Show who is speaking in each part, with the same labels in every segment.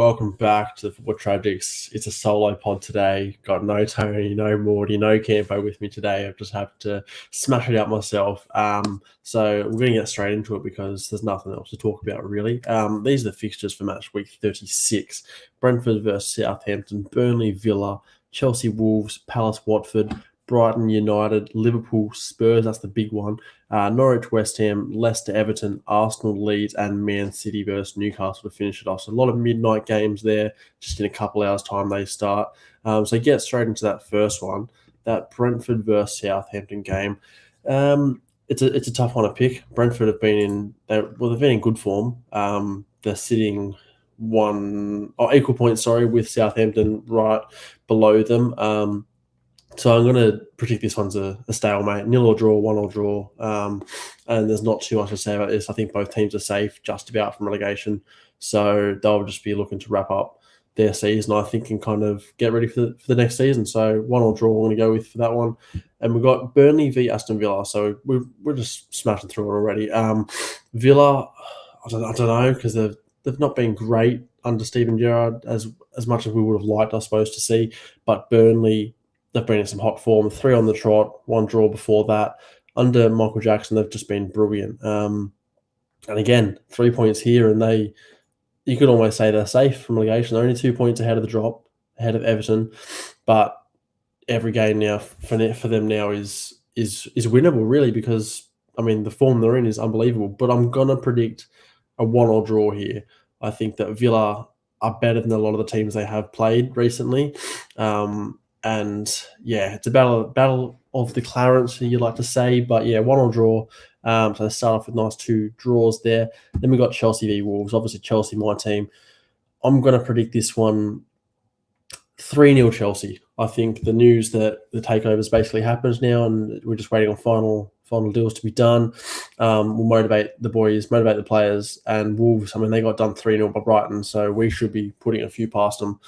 Speaker 1: welcome back to the Football Tragics. It's a solo pod today. Got no Tony, no Morty, no Campo with me today. I've just had to smash it out myself. So we're going to get straight into it because there's nothing else to talk about really. These are the fixtures for match week 36. Brentford versus Southampton, Burnley, Villa, Chelsea, Wolves, Palace, Watford, Brighton, United, Liverpool, Spurs, that's the big one. Norwich, West Ham, Leicester, Everton, Arsenal, Leeds, and Man City versus Newcastle to finish it off. So a lot of midnight games there, just in a couple hours' time they start. So get straight into that first one, that Brentford versus Southampton game. It's a tough one to pick. Brentford have been they've been in good form. They're sitting equal points, with Southampton right below them. So I'm going to predict this one's a stalemate, 0 or draw, 1 or draw. And there's not too much to say about this. I think both teams are safe just about from relegation. So they'll just be looking to wrap up their season, I think, and kind of get ready for the next season. So 1 or draw I'm going to go with for that one. And we've got Burnley v Aston Villa. So we're just smashing through it already. Villa, I don't know, because they've not been great under Steven Gerrard as much as we would have liked, I suppose, to see. But Burnley, they've been in some hot form, 3 on the trot, 1 draw before that. Under Michael Jackson, they've just been brilliant. And again, 3 points here, and you could almost say they're safe from relegation. They're only 2 points ahead of the drop, ahead of Everton. But every game now for them now is winnable, really, because, the form they're in is unbelievable. But I'm going to predict a 1 or draw here. I think that Villa are better than a lot of the teams they have played recently. And yeah, it's a battle of the Clarence, you like to say, but yeah, 1 or draw. So they start off with nice 2 draws there. Then we got Chelsea v Wolves. Obviously, Chelsea, my team. I'm going to predict this one 3-0 Chelsea. I think the news that the takeover's basically happened now, and we're just waiting on final deals to be done. Will motivate the boys, motivate the players, and Wolves. They got done 3-0 by Brighton, so we should be putting a few past them,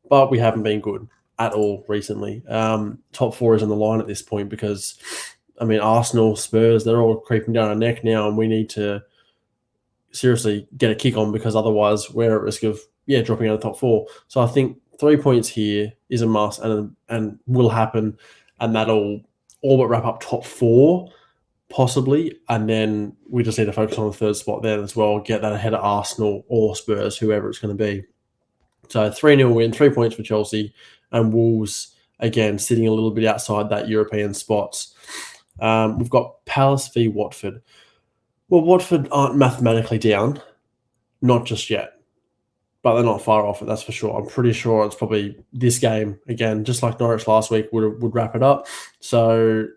Speaker 1: but we haven't been good at all recently. Top 4 is on the line at this point because, Arsenal, Spurs, they're all creeping down our neck now, and we need to seriously get a kick on because otherwise we're at risk of dropping out of the top 4. So I think 3 points here is a must and will happen, and that'll all but wrap up top 4 possibly, and then we just need to focus on the third spot there as well, get that ahead of Arsenal or Spurs, whoever it's going to be. So 3-0 win, 3 points for Chelsea, and Wolves, again, sitting a little bit outside that European spots. We've got Palace v Watford. Well, Watford aren't mathematically down, not just yet, but they're not far off it, that's for sure. I'm pretty sure it's probably this game, again, just like Norwich last week, would wrap it up. So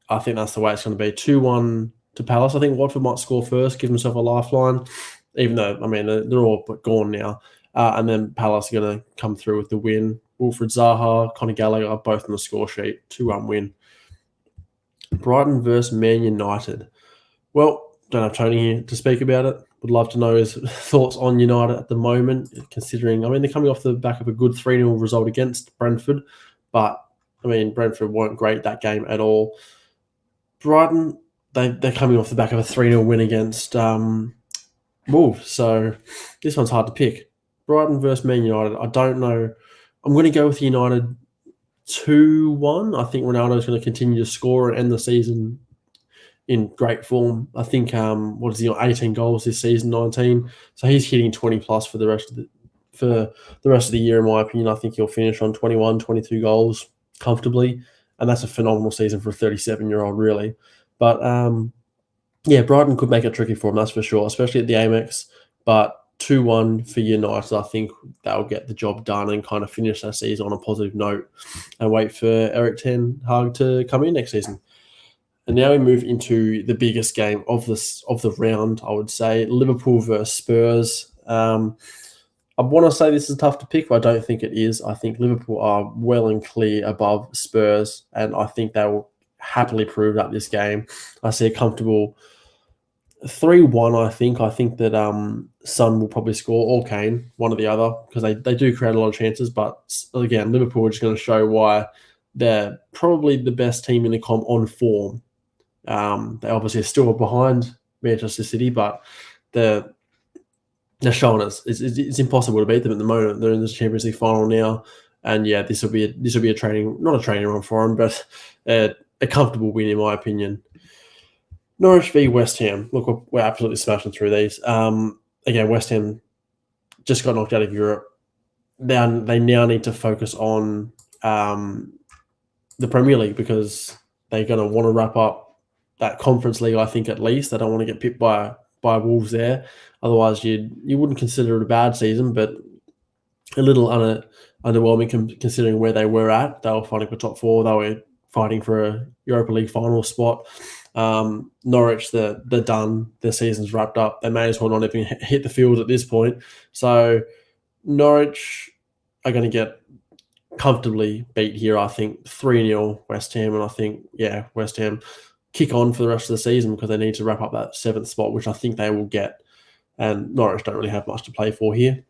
Speaker 1: I think that's the way it's going to be. 2-1 to Palace. I think Watford might score first, give themselves a lifeline, even though, they're all but gone now. And then Palace are going to come through with the win. Wilfred Zaha, Conor Gallagher are both on the score sheet. 2-1 win. Brighton versus Man United. Well, don't have Tony here to speak about it. Would love to know his thoughts on United at the moment, considering, they're coming off the back of a good 3-0 result against Brentford. But, Brentford weren't great that game at all. Brighton, they're coming off the back of a 3-0 win against Wolves. So this one's hard to pick. Brighton versus Man United. I don't know. I'm going to go with United 2-1. I think Ronaldo's going to continue to score and end the season in great form. I think, 18 goals this season, 19. So he's hitting 20 plus for the rest of the year, in my opinion. I think he'll finish on 21, 22 goals comfortably. And that's a phenomenal season for a 37-year-old, really. But, Brighton could make it tricky for him, that's for sure, especially at the Amex. But 2-1 for United, I think that'll get the job done and kind of finish that season on a positive note and wait for Erik ten Hag to come in next season. And now we move into the biggest game of the round, I would say, Liverpool versus Spurs. I want to say this is tough to pick, but I don't think it is. I think Liverpool are well and clear above Spurs, and I think they will happily prove that this game. I see a comfortable 3-1, I think. I think that Son will probably score, or Kane, one or the other, because they do create a lot of chances. But again, Liverpool are just going to show why they're probably the best team in the comp on form. They obviously are still behind Manchester City, but they're they're showing us it's impossible to beat them at the moment. They're in the Champions League final now, and yeah, this will be a training, not a training run for them, but a comfortable win in my opinion. Norwich v West Ham. Look, we're absolutely smashing through these. Again, West Ham just got knocked out of Europe. They now need to focus on the Premier League because they're going to want to wrap up that Conference League. I think at least they don't want to get pipped by Wolves there. Otherwise, you wouldn't consider it a bad season, but a little underwhelming considering where they were at. They were fighting for top four. They were fighting for a Europa League final spot. Norwich, they're done. Their season's wrapped up. They may as well not even hit the field at this point. So Norwich are going to get comfortably beat here, I think 3-0 West Ham, and I think, West Ham kick on for the rest of the season because they need to wrap up that 7th spot, which I think they will get, and Norwich don't really have much to play for here.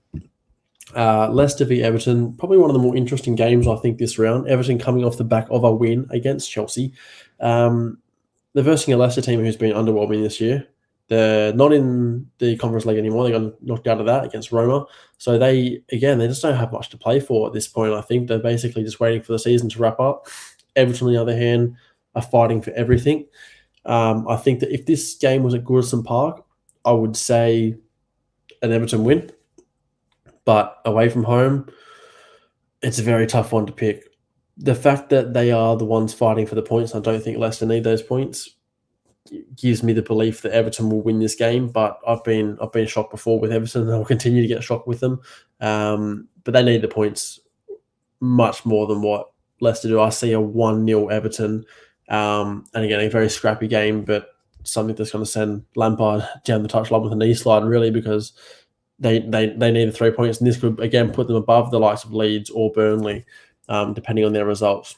Speaker 1: Leicester v Everton, probably one of the more interesting games I think this round. Everton coming off the back of a win against Chelsea. They're versing a Leicester team who's been underwhelming this year. They're not in the Conference League anymore. They got knocked out of that against Roma. So they just don't have much to play for at this point. I think they're basically just waiting for the season to wrap up. Everton, on the other hand, are fighting for everything. I think that if this game was at Goodison Park, I would say an Everton win. But away from home, it's a very tough one to pick. The fact that they are the ones fighting for the points, I don't think Leicester need those points, gives me the belief that Everton will win this game. But I've been shocked before with Everton, and I'll continue to get shocked with them. But they need the points much more than what Leicester do. I see a 1-0 Everton, and again a very scrappy game, but something that's going to send Lampard down the touchline with a knee slide, really, because they need the 3 points, and this could again put them above the likes of Leeds or Burnley, depending on their results.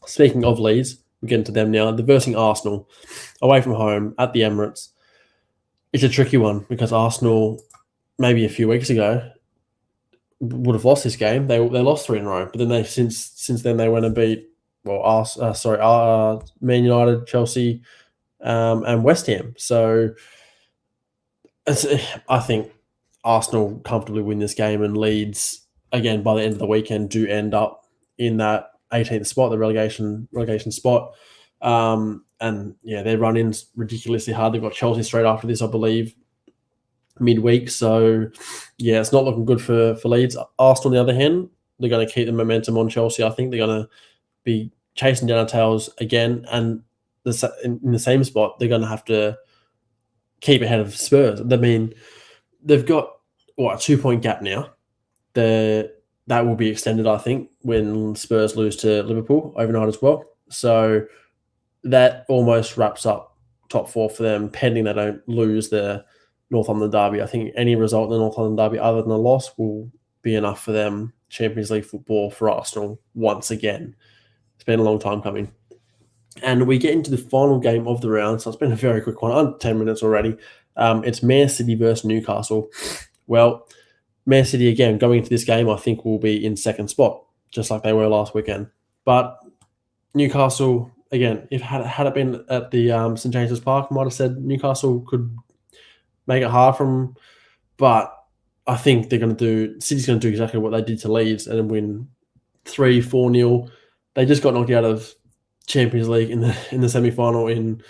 Speaker 1: Speaking of Leeds, we're getting to them now. They're versing Arsenal away from home at the Emirates. It's a tricky one because Arsenal, maybe a few weeks ago, would have lost this game. They lost 3 in a row, but then they since then they went and beat Man United, Chelsea, and West Ham. So I think Arsenal comfortably win this game, and Leeds, again, by the end of the weekend, do end up in that 18th spot, the relegation spot. And yeah, their run-in's ridiculously hard. They've got Chelsea straight after this, I believe, midweek. So yeah, it's not looking good for Leeds. Arsenal, on the other hand, they're going to keep the momentum on Chelsea. I think they're going to be chasing down our tails again, and in the same spot, they're going to have to keep ahead of Spurs. I mean, they've got a 2-point gap now. That will be extended, I think, when Spurs lose to Liverpool overnight as well. So that almost wraps up top 4 for them, pending they don't lose the North London derby. I think any result in the North London derby other than a loss will be enough for them. Champions League football for Arsenal once again. It's been a long time coming. And we get into the final game of the round, so it's been a very quick one, under 10 minutes already. It's Man City versus Newcastle. Well, Man City, again, going into this game, I think will be in 2nd spot, just like they were last weekend. But Newcastle, again, if had it been at the St James's Park, I might have said Newcastle could make it hard for them. But I think City's going to do exactly what they did to Leeds and win 3-4-0. They just got knocked out of Champions League in the semi-final in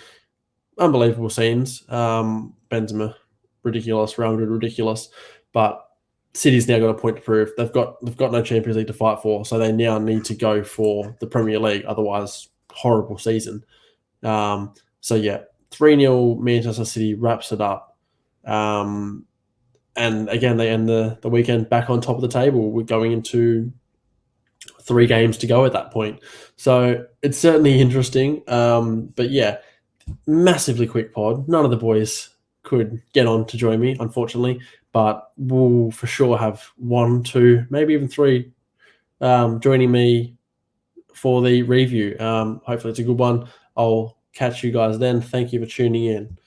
Speaker 1: unbelievable scenes. Benzema, ridiculous. Real Madrid, ridiculous. But City's now got a point to prove. They've got no Champions League to fight for, so they now need to go for the Premier League. Otherwise, horrible season. So yeah, 3-0 Manchester City wraps it up. And again, they end the weekend back on top of the table. We're going into 3 games to go at that point. So it's certainly interesting. But yeah, massively quick pod. None of the boys could get on to join me, unfortunately, but we'll for sure have 1, 2, maybe even 3 joining me for the review. Hopefully it's a good one. I'll catch you guys then. Thank you for tuning in.